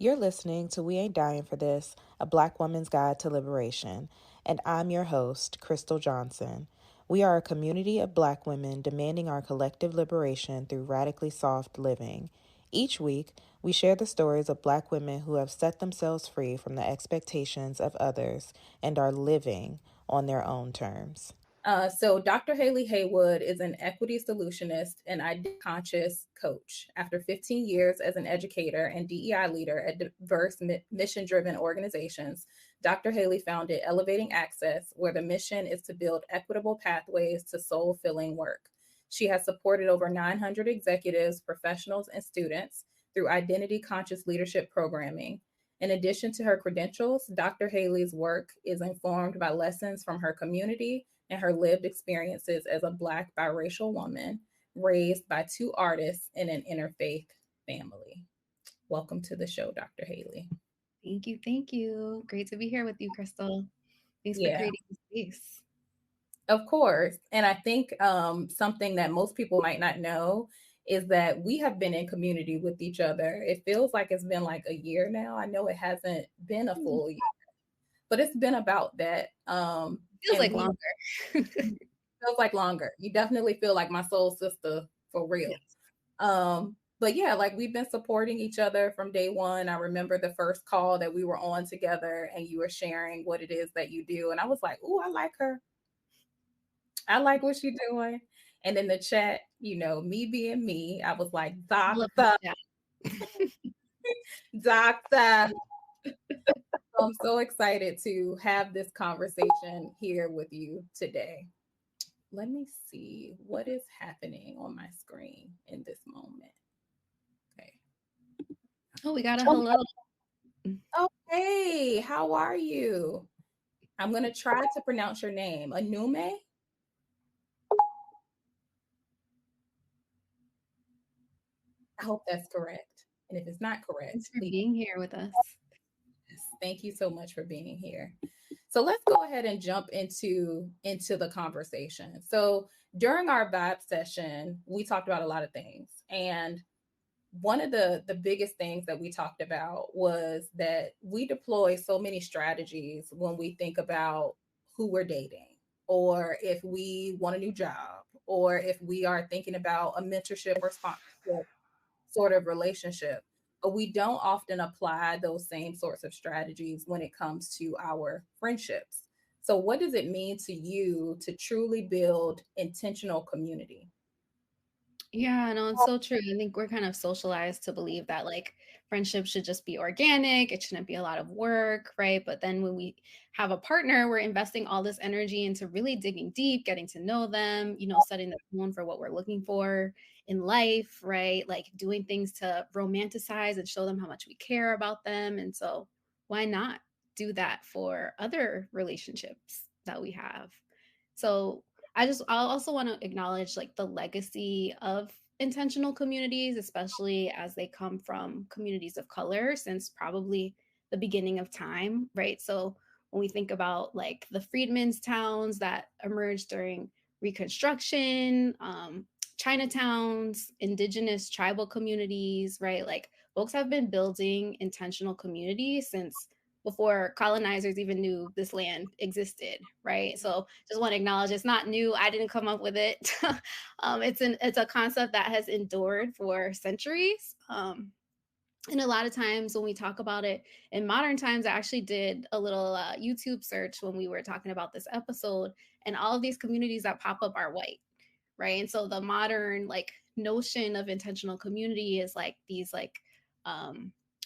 You're listening to We Ain't Dying for This, a Black woman's guide to liberation, and I'm your host, Crystal Johnson. We are a community of Black women demanding our collective liberation through radically soft living. Each week, we share the stories of Black women who have set themselves free from the expectations of others and are living on their own terms. So Dr. Hayley Haywood is an equity solutionist and identity conscious coach. After 15 years as an educator and DEI leader at diverse mission-driven organizations, Dr. Hayley founded Elevating Access, where the mission is to build equitable pathways to soul-filling work. She has supported over 900 executives, professionals, and students through identity conscious leadership programming. In addition to her credentials, Dr. Hayley's work is informed by lessons from her community and her lived experiences as a Black biracial woman raised by two artists in an interfaith family. Welcome to the show, Dr. Hayley. Thank you. Thank you. Great to be here with you, Crystal. Thanks for Yeah, creating the space. of course. And I think something that most people might not know is that we have been in community with each other. It feels like it's been like a year now. I know it hasn't been a full year, but it's been about that. Feels like longer. Feels like longer. You definitely feel like my soul sister for real. Yes. But yeah, like we've been supporting each other from day one. I remember the first call that we were on together and you were sharing what it is that you do. And I was like, oh, I like her. I like what she's doing. And in the chat, me being me, I was like, doctor, doctor. I'm so excited to have this conversation here with you today. Let me see what is happening on my screen in this moment. Okay. Oh, we got a hello. Oh, hey, how are you? I'm going to try to pronounce your name. Anume? I hope that's correct. And if it's not correct, Thanks for being here with us. Thank you so much for being here. So let's go ahead and jump into the conversation. So during our vibe session, we talked about a lot of things. And one of the biggest things that we talked about was that we deploy so many strategies when we think about who we're dating, or if we want a new job, or if we are thinking about a mentorship or sponsorship sort of relationship. But we don't often apply those same sorts of strategies when it comes to our friendships. So what does it mean to you to truly build intentional community? Yeah, no, it's so true. I think we're kind of socialized to believe that like friendship should just be organic. It shouldn't be a lot of work, right? But then when we have a partner, we're investing all this energy into really digging deep, getting to know them, setting the tone for what we're looking for in life, right? Like doing things to romanticize and show them how much we care about them. And so why not do that for other relationships that we have? So I also want to acknowledge like the legacy of intentional communities, especially as they come from communities of color since probably the beginning of time, right? So when we think about like the freedmen's towns that emerged during Reconstruction, Chinatowns, indigenous tribal communities, right? Like folks have been building intentional communities since before colonizers even knew this land existed, right? So just want to acknowledge it's not new. I didn't come up with it. It's a concept that has endured for centuries. And a lot of times when we talk about it in modern times, I actually did a little YouTube search when we were talking about this episode, and all of these communities that pop up are white, right? And so the modern like notion of intentional community is like these like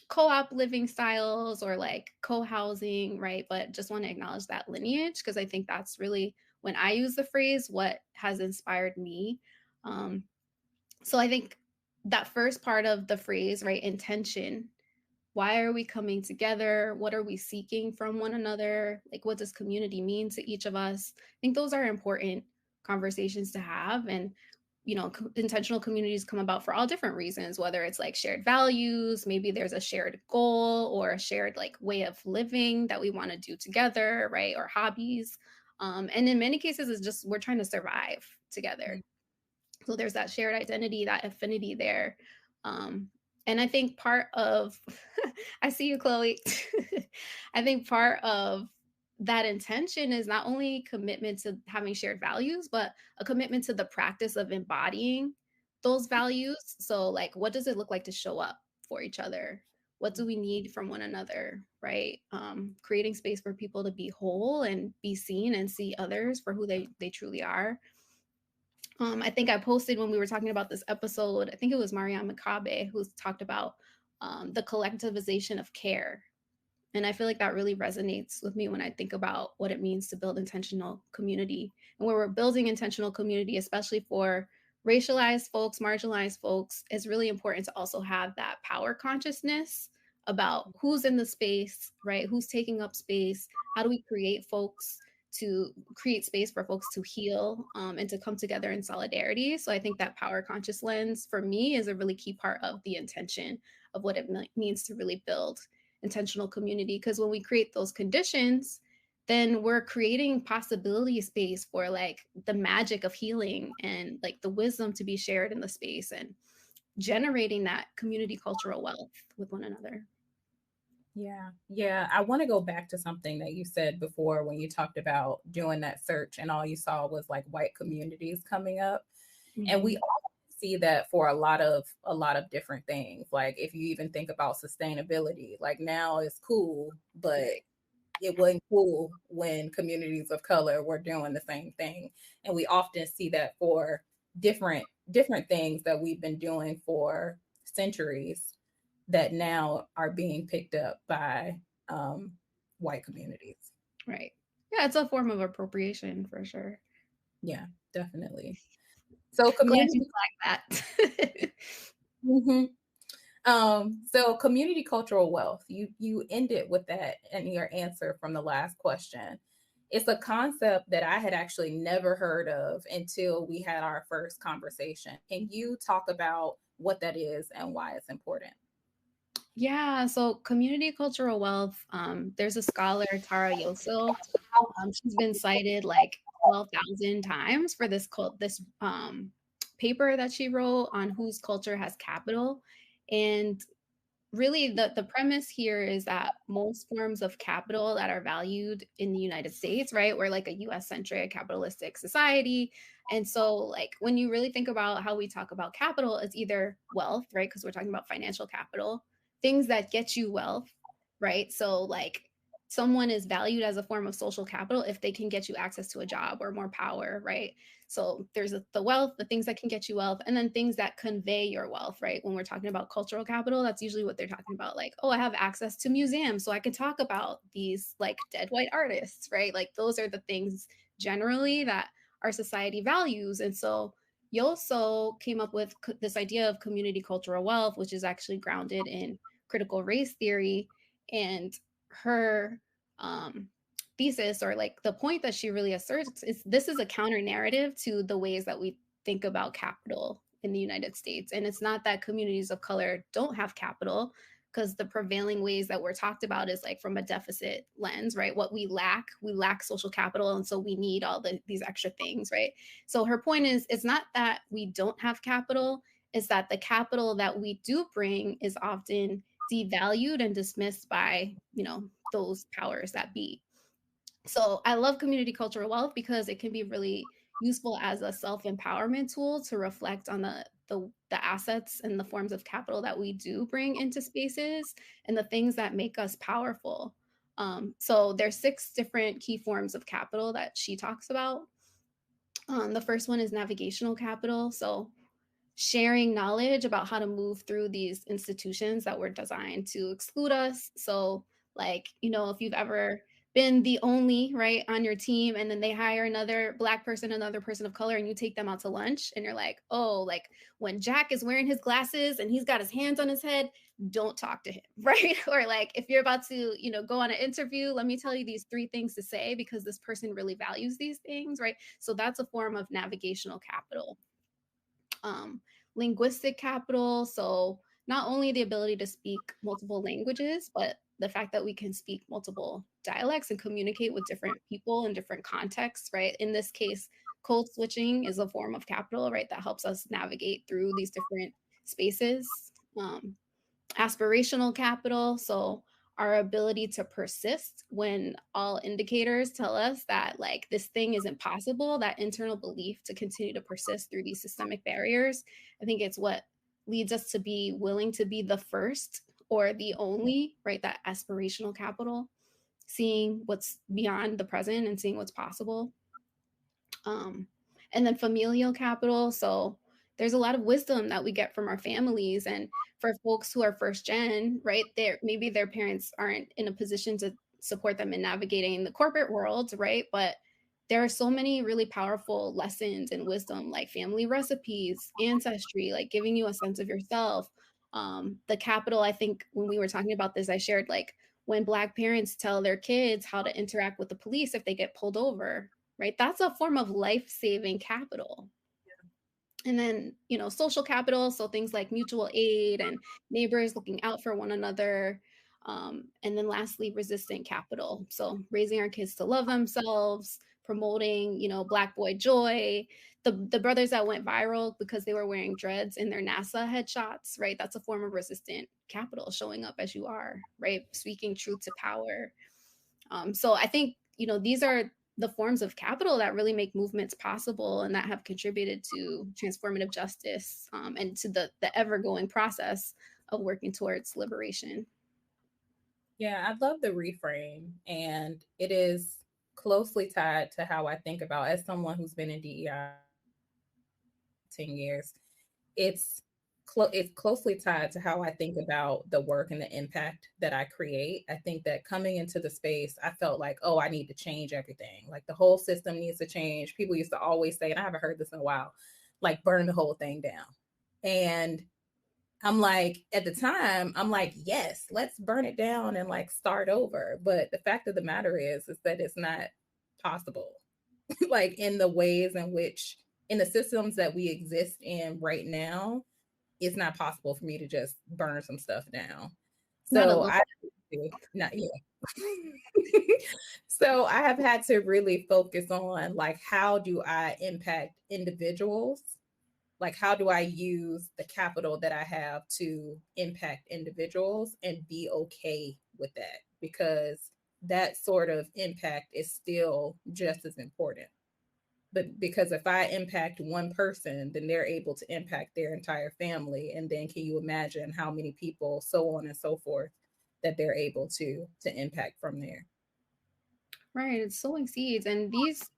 co-op living styles or like co-housing, right? But just want to acknowledge that lineage because I think that's really when I use the phrase what has inspired me. So I think that first part of the phrase, right, intention, why are we coming together? What are we seeking from one another? Like what does community mean to each of us? I think those are important conversations to have. And intentional communities come about for all different reasons, whether it's like shared values, maybe there's a shared goal or a shared like way of living that we want to do together, right? Or hobbies. And in many cases, it's just we're trying to survive together. So there's that shared identity, that affinity there. And I think part of, I see you, Chloe. I think part of that intention is not only commitment to having shared values, but a commitment to the practice of embodying those values. So, like, what does it look like to show up for each other? What do we need from one another, right? Creating space for people to be whole and be seen and see others for who they truly are. I think I posted when we were talking about this episode, I think it was Marianne Makabe who talked about the collectivization of care. And I feel like that really resonates with me when I think about what it means to build intentional community. And when we're building intentional community, especially for racialized folks, marginalized folks, it's really important to also have that power consciousness about who's in the space, right? Who's taking up space? How do we create space for folks to heal and to come together in solidarity? So I think that power conscious lens for me is a really key part of the intention of what it means to really build intentional community, because when we create those conditions, then we're creating possibility space for like the magic of healing and like the wisdom to be shared in the space and generating that community cultural wealth with one another. Yeah. Yeah. I want to go back to something that you said before when you talked about doing that search and all you saw was like white communities coming up. And we all see that for a lot of different things. Like if you even think about sustainability, like now it's cool, but it wasn't cool when communities of color were doing the same thing. And we often see that for different things that we've been doing for centuries that now are being picked up by white communities. Right. Yeah, it's a form of appropriation for sure. Yeah, definitely. So Glad you community flagged that. Mhm. So community cultural wealth, you ended with that in your answer from the last question. It's a concept that I had actually never heard of until we had our first conversation. Can you talk about what that is and why it's important? Yeah, so community cultural wealth, there's a scholar, Tara Yoso. She's been cited like 12,000 times for this paper that she wrote on whose culture has capital. And really the premise here is that most forms of capital that are valued in the United States, right? We're like a US centric capitalistic society. And so like when you really think about how we talk about capital, it's either wealth, right? Because we're talking about financial capital, things that get you wealth, right? So like someone is valued as a form of social capital if they can get you access to a job or more power, right? So there's the wealth, the things that can get you wealth, and then things that convey your wealth, right? When we're talking about cultural capital, that's usually what they're talking about. Like, oh, I have access to museums, so I can talk about these like dead white artists, right? Like those are the things generally that our society values. And so Yoso came up with this idea of community cultural wealth, which is actually grounded in critical race theory. And her thesis, or like the point that she really asserts, is this is a counter narrative to the ways that we think about capital in the United States. And it's not that communities of color don't have capital, because the prevailing ways that we're talked about is like from a deficit lens, right? What we lack social capital. And so we need these extra things, right? So her point is, it's not that we don't have capital, it's that the capital that we do bring is often devalued and dismissed by, those powers that be. So I love community cultural wealth because it can be really useful as a self-empowerment tool to reflect on the assets and the forms of capital that we do bring into spaces and the things that make us powerful. So there's 6 different key forms of capital that she talks about. The first one is navigational capital. So sharing knowledge about how to move through these institutions that were designed to exclude us. So, like, if you've ever been the only right on your team and then they hire another black person, another person of color, and you take them out to lunch and you're like, oh, like when Jack is wearing his glasses and he's got his hands on his head, don't talk to him, right? Or like if you're about to, go on an interview, let me tell you these 3 things to say because this person really values these things, right? So that's a form of navigational capital. Linguistic capital. So not only the ability to speak multiple languages, but the fact that we can speak multiple dialects and communicate with different people in different contexts, right? In this case, code switching is a form of capital, right? That helps us navigate through these different spaces. aspirational capital. So our ability to persist when all indicators tell us that like this thing isn't possible, that internal belief to continue to persist through these systemic barriers. I think it's what leads us to be willing to be the first or the only, right? That aspirational capital, seeing what's beyond the present and seeing what's possible. Um, and then familial capital. So there's a lot of wisdom that we get from our families. And for folks who are first gen, right, there maybe their parents aren't in a position to support them in navigating the corporate world, right? But there are so many really powerful lessons and wisdom, like family recipes, ancestry, like giving you a sense of yourself. The capital, I think when we were talking about this, I shared like when Black parents tell their kids how to interact with the police if they get pulled over, right? That's a form of life-saving capital. And then, social capital, so things like mutual aid and neighbors looking out for one another. And then lastly, resistant capital. So raising our kids to love themselves, promoting, Black boy joy. The brothers that went viral because they were wearing dreads in their NASA headshots, right? That's a form of resistant capital, showing up as you are, right? Speaking truth to power. So I think, these are the forms of capital that really make movements possible and that have contributed to transformative justice, and to the ever-going process of working towards liberation. Yeah, I love the reframe, and it is closely tied to how I think about, as someone who's been in DEI 10 years, it's it's closely tied to how I think about the work and the impact that I create. I think that coming into the space, I felt like, oh, I need to change everything. Like the whole system needs to change. People used to always say, and I haven't heard this in a while, like burn the whole thing down. And I'm like, at the time, I'm like, yes, let's burn it down and like start over. But the fact of the matter is that it's not possible. Like in the ways in which, in the systems that we exist in right now, it's not possible for me to just burn some stuff down. Not So alone. not yeah. So I have had to really focus on like, how do I impact individuals? Like, how do I use the capital that I have to impact individuals and be okay with that? Because that sort of impact is still just as important. But because if I impact one person, then they're able to impact their entire family. And then can you imagine how many people, so on and so forth, that they're able to impact from there? Right. It's sowing seeds. And these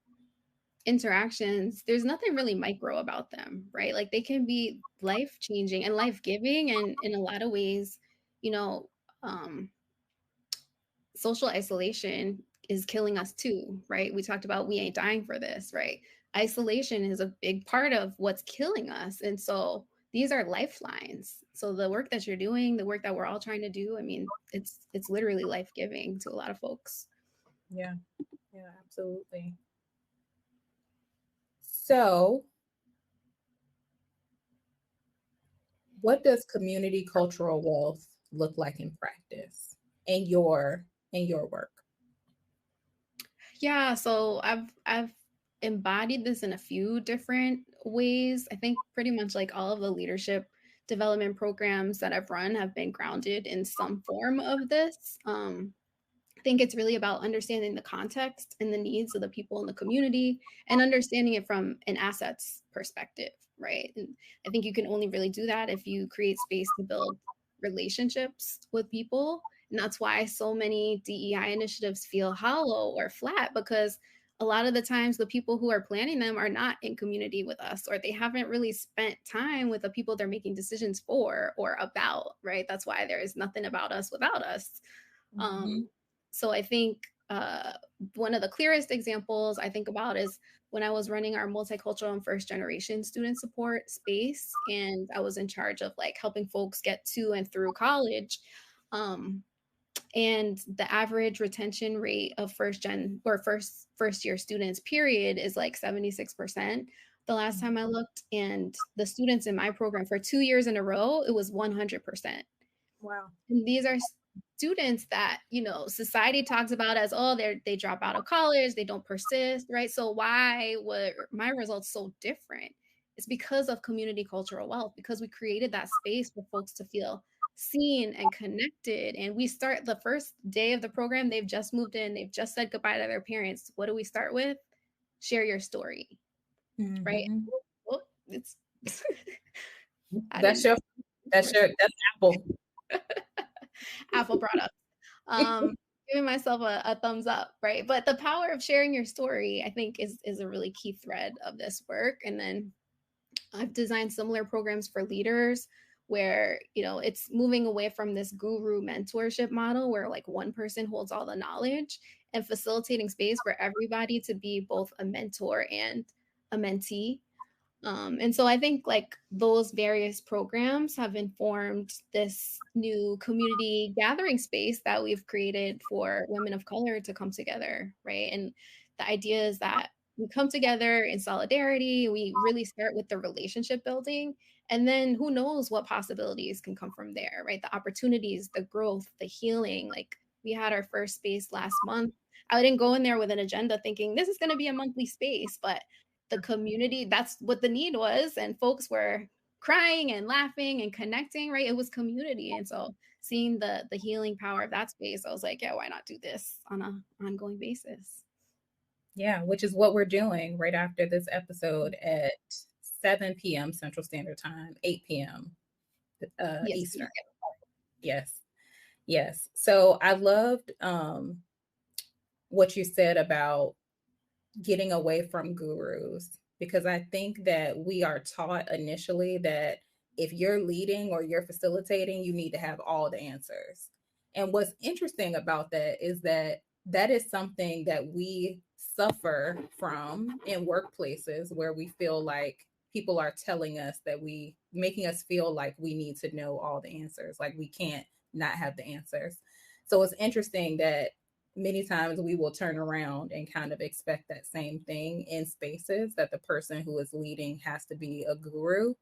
interactions, there's nothing really micro about them, right? Like they can be life changing and life giving. And in a lot of ways, you know, um, social isolation is killing us too, right? We talked about we ain't dying for this, right? Isolation is a big part of what's killing us. And so these are lifelines. So the work that you're doing, the work that we're all trying to do, I mean, it's literally life-giving to a lot of folks. Yeah, yeah, absolutely. So, what does community cultural wealth look like in practice in your work? Yeah, so I've embodied this in a few different ways. I think pretty much like all of the leadership development programs that I've run have been grounded in some form of this. I think it's really about understanding the context and the needs of the people in the community and understanding it from an assets perspective, right? And I think you can only really do that if you create space to build relationships with people. And that's why so many DEI initiatives feel hollow or flat, because a lot of the times the people who are planning them are not in community with us, or they haven't really spent time with the people they're making decisions for or about, right? That's why there is nothing about us without us. Mm-hmm. Um, so I think one of the clearest examples I think about is when I was running our multicultural and first generation student support space, and I was in charge of like helping folks get to and through college. Um, and the average retention rate of first gen or first year students period is like 76% the last time I looked, and the students in my program for 2 years in a row it was 100%. Wow. And these are students that, society talks about as, oh, they drop out of college, they don't persist, right? So why were my results so different? It's because of community cultural wealth, because we created that space for folks to feel seen and connected. And we start the first day of the program, they've just moved in, they've just said goodbye to their parents. What do we start with? Share your story, right? Mhm. Oh, it's I That's didn't your that's worse. your that's Apple. Apple product. Giving myself a thumbs up, right? But the power of sharing your story, I think, is a really key thread of this work. And then I've designed similar programs for leaders where, it's moving away from this guru mentorship model where like one person holds all the knowledge, and facilitating space for everybody to be both a mentor and a mentee. And so I think like those various programs have informed this new community gathering space that we've created for women of color to come together, right? And the idea is that we come together in solidarity, we really start with the relationship building, and then who knows what possibilities can come from there, right? The opportunities, the growth, the healing. Like we had our first space last month. I didn't go in there with an agenda thinking this is going to be a monthly space, but the community, that's what the need was, and folks were crying and laughing and connecting, right? It was community. And so seeing the healing power of that space, I was like, yeah, why not do this on a ongoing basis? Yeah, which is what we're doing right after this episode at 7 p.m. Central Standard Time, 8 p.m. Yes, Eastern. please. Yes. Yes. So I loved what you said about getting away from gurus, because I think that we are taught initially that if you're leading or you're facilitating, you need to have all the answers. And what's interesting about that is that that is something that we suffer from in workplaces where we feel like people are telling us that making us feel like we need to know all the answers, like we can't not have the answers. So it's interesting that many times we will turn around and kind of expect that same thing in spaces, that the person who is leading has to be a guru.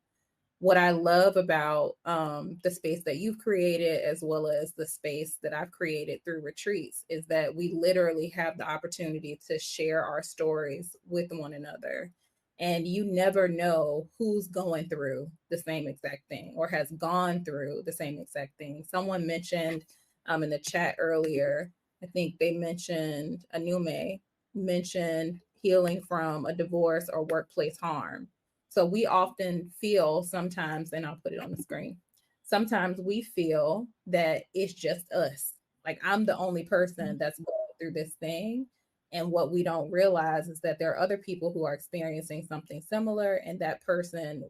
What I love about the space that you've created, as well as the space that I've created through retreats, is that we literally have the opportunity to share our stories with one another. And you never know who's going through the same exact thing or has gone through the same exact thing. Someone mentioned in the chat earlier, I think they mentioned Anume mentioned healing from a divorce or workplace harm. So we often feel sometimes, and I'll put it on the screen, sometimes we feel that it's just us. Like I'm the only person that's going through this thing. And what we don't realize is that there are other people who are experiencing something similar, and that person,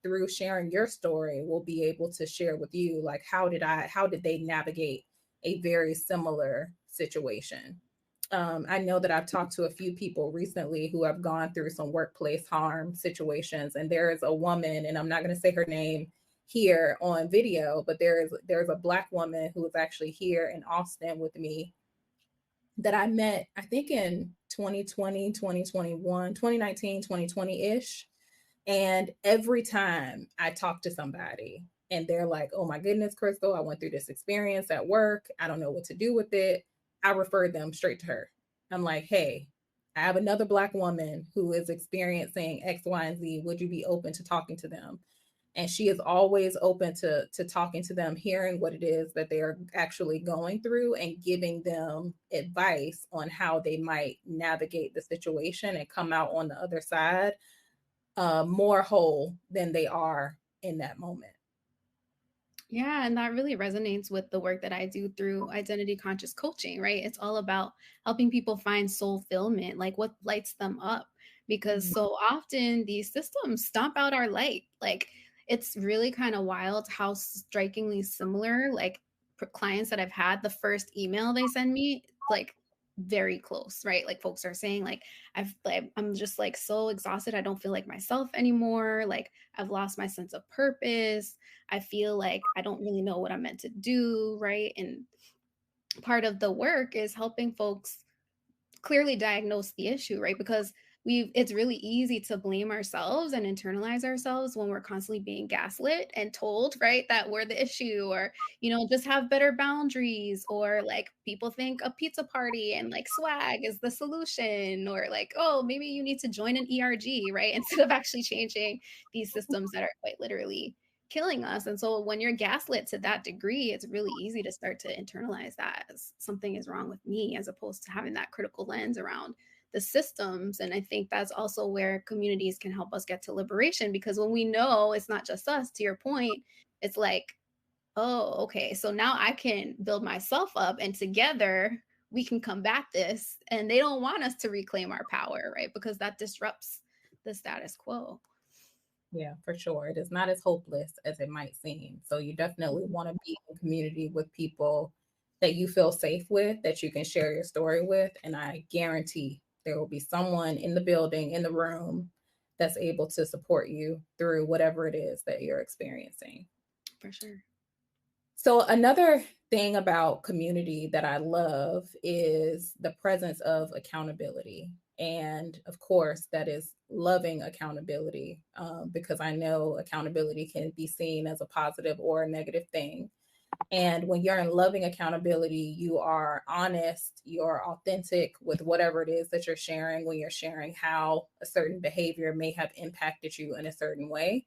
through sharing your story, will be able to share with you, like, how did they navigate a very similar situation. I know that I've talked to a few people recently who have gone through some workplace harm situations, and there is a woman, and I'm not going to say her name here on video, but there's a Black woman who is actually here in Austin with me that I met, I think in 2020, 2021, 2019, 2020-ish. And every time I talk to somebody and they're like, oh my goodness, Crystal, I went through this experience at work, I don't know what to do with it, I refer them straight to her. I'm like, hey, I have another Black woman who is experiencing X, Y, and Z. Would you be open to talking to them? And she is always open to talking to them, hearing what it is that they're actually going through, and giving them advice on how they might navigate the situation and come out on the other side more whole than they are in that moment. Yeah, and that really resonates with the work that I do through identity conscious coaching, right? It's all about helping people find fulfillment, like what lights them up. Because so often these systems stomp out our light. Like it's really kind of wild how strikingly similar, like clients that I've had, the first email they send me, like very close, right? Like folks are saying like I'm just like so exhausted, I don't feel like myself anymore, like I've lost my sense of purpose, I feel like I don't really know what I'm meant to do, right? And part of the work is helping folks clearly diagnose the issue, right? Because it's really easy to blame ourselves and internalize ourselves when we're constantly being gaslit and told, right, that we're the issue, or just have better boundaries, or like people think a pizza party and like swag is the solution, or like, oh, maybe you need to join an ERG, right? Instead of actually changing these systems that are quite literally killing us. And so when you're gaslit to that degree, it's really easy to start to internalize that as something is wrong with me, as opposed to having that critical lens around the systems. And I think that's also where communities can help us get to liberation, because when we know it's not just us, to your point, it's like, oh, okay, so now I can build myself up and together we can combat this. And they don't want us to reclaim our power, right? Because that disrupts the status quo. Yeah, for sure. It is not as hopeless as it might seem. So you definitely want to be in community with people that you feel safe with, that you can share your story with. And I guarantee there will be someone in the building, in the room, that's able to support you through whatever it is that you're experiencing. For sure. So another thing about community that I love is the presence of accountability. And of course, that is loving accountability, because I know accountability can be seen as a positive or a negative thing. And when you're in loving accountability, you are honest, you're authentic with whatever it is that you're sharing, when you're sharing how a certain behavior may have impacted you in a certain way.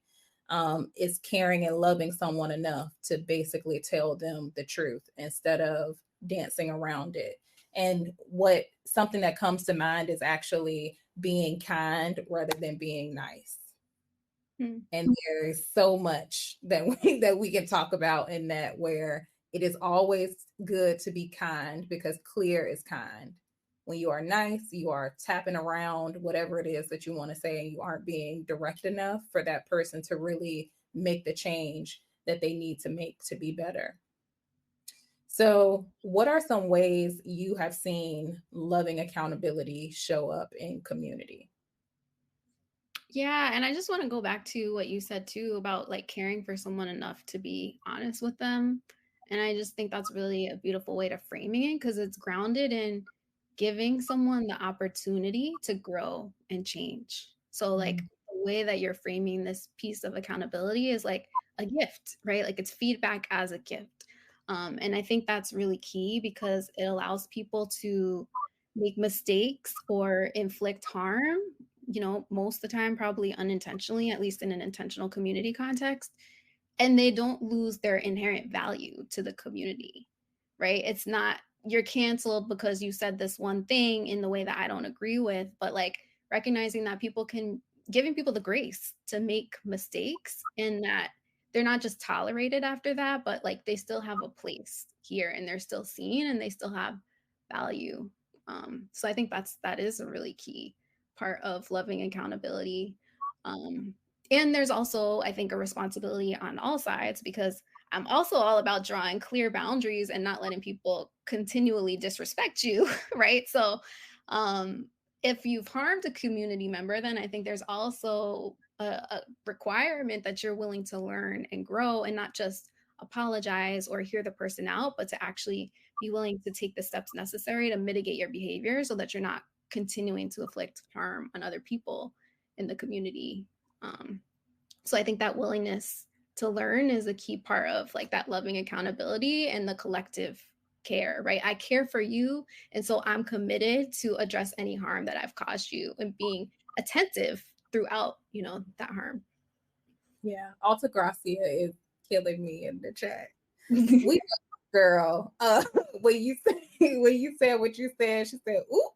Is caring and loving someone enough to basically tell them the truth instead of dancing around it. And what something that comes to mind is actually being kind rather than being nice. And there's so much that we can talk about in that, where it is always good to be kind because clear is kind. When you are nice, you are tapping around whatever it is that you want to say, and you aren't being direct enough for that person to really make the change that they need to make to be better. So, what are some ways you have seen loving accountability show up in community? Yeah, and I just want to go back to what you said too about like caring for someone enough to be honest with them. And I just think that's really a beautiful way to framing it, because it's grounded in giving someone the opportunity to grow and change. So like the way that you're framing this piece of accountability is like a gift, right? Like it's feedback as a gift. And I think that's really key because it allows people to make mistakes or inflict harm, most of the time, probably unintentionally, at least in an intentional community context. And they don't lose their inherent value to the community, right? It's not you're canceled because you said this one thing in the way that I don't agree with, but like recognizing that giving people the grace to make mistakes, and that they're not just tolerated after that, but like they still have a place here and they're still seen and they still have value. So I think that is a really key part of loving accountability. And there's also, I think, a responsibility on all sides, because I'm also all about drawing clear boundaries and not letting people continually disrespect you, right? So, if you've harmed a community member, then I think there's also a requirement that you're willing to learn and grow and not just apologize or hear the person out, but to actually be willing to take the steps necessary to mitigate your behavior so that you're not continuing to inflict harm on other people in the community. So I think that willingness to learn is a key part of like that loving accountability and the collective care, right? I care for you. And so I'm committed to address any harm that I've caused you and being attentive throughout, that harm. Yeah, Alta Gracia is killing me in the chat. We girl, when you said what you said, she said, "Ooh."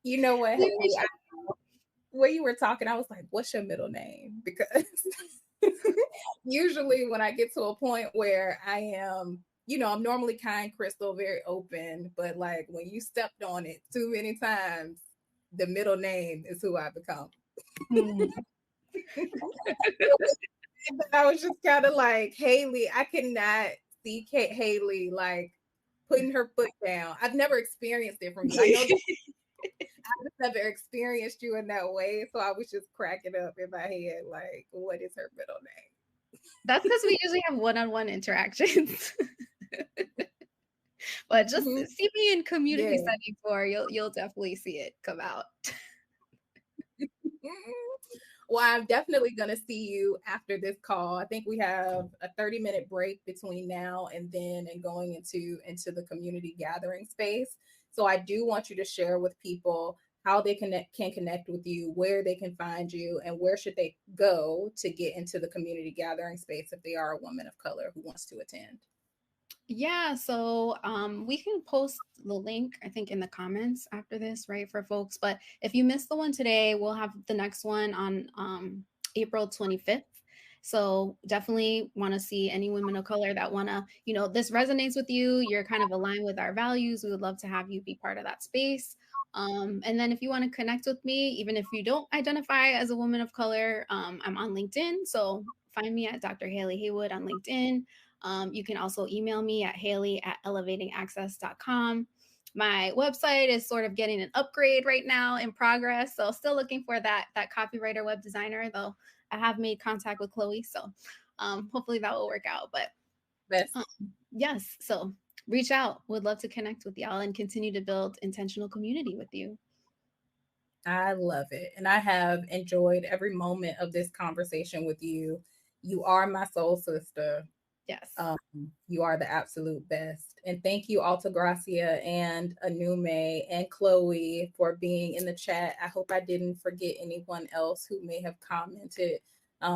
You know what, Hayley? When you were talking, I was like, "What's your middle name?" Because usually when I get to a point where I am, I'm normally kind, Crystal, very open, but like when you stepped on it too many times, the middle name is who I become. I was just kind of like, Hayley, I cannot see Hayley like putting her foot down. I've never experienced it from you. I know I've never experienced you in that way. So I was just cracking up in my head, like, what is her middle name? That's because we usually have one-on-one interactions. But just see me in community settings, or you'll definitely see it come out. Well, I'm definitely going to see you after this call. I think we have a 30-minute break between now and then and going into the community gathering space. So I do want you to share with people how they can connect with you, where they can find you, and where should they go to get into the community gathering space if they are a woman of color who wants to attend. Yeah, so we can post the link, I think, in the comments after this, right, for folks. But if you missed the one today, we'll have the next one on April 25th. So definitely want to see any women of color that want to, this resonates with you, you're kind of aligned with our values. We would love to have you be part of that space. And then if you want to connect with me, even if you don't identify as a woman of color, I'm on LinkedIn. So find me at Dr. Hayley Haywood on LinkedIn. You can also email me at Hayley@elevatingaccess.com. My website is sort of getting an upgrade right now in progress. So still looking for that copywriter web designer, though I have made contact with Chloe. So hopefully that will work out. But yes, so reach out. Would love to connect with y'all and continue to build intentional community with you. I love it. And I have enjoyed every moment of this conversation with you. You are my soul sister. Yes. You are the absolute best. And thank you, Altagracia and Anume and Chloe, for being in the chat. I hope I didn't forget anyone else who may have commented.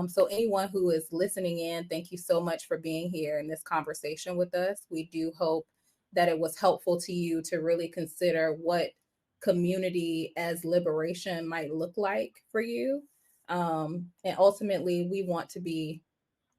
So anyone who is listening in, thank you so much for being here in this conversation with us. We do hope that it was helpful to you to really consider what community as liberation might look like for you. And ultimately, we want to be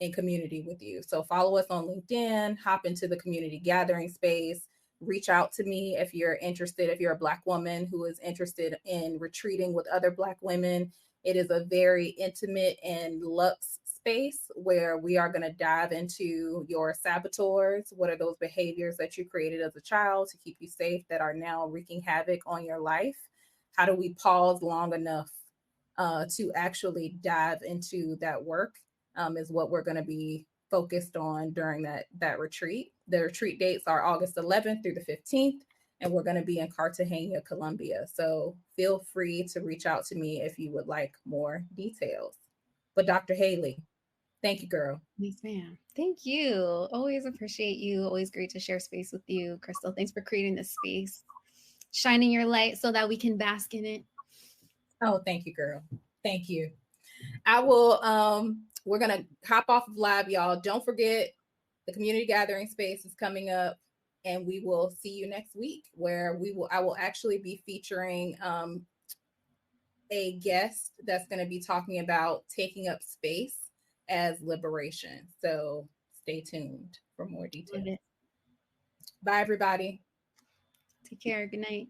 in community with you. So follow us on LinkedIn, hop into the community gathering space, reach out to me if you're interested, if you're a Black woman who is interested in retreating with other Black women. It is a very intimate and luxe space where we are going to dive into your saboteurs. What are those behaviors that you created as a child to keep you safe that are now wreaking havoc on your life? How do we pause long enough to actually dive into that work? Is what we're going to be focused on during that retreat. The retreat dates are August 11th through the 15th, and we're going to be in Cartagena, Colombia. So feel free to reach out to me if you would like more details. But Dr. Hayley, thank you, girl. Yes, ma'am. Thank you. Always appreciate you. Always great to share space with you, Crystal. Thanks for creating this space, shining your light so that we can bask in it. Oh, thank you, girl. Thank you. I will, we're going to hop off of live, y'all. Don't forget the community gathering space is coming up, and we will see you next week where I will actually be featuring a guest that's going to be talking about taking up space as liberation. So stay tuned for more details. Bye, everybody. Take care. Good night.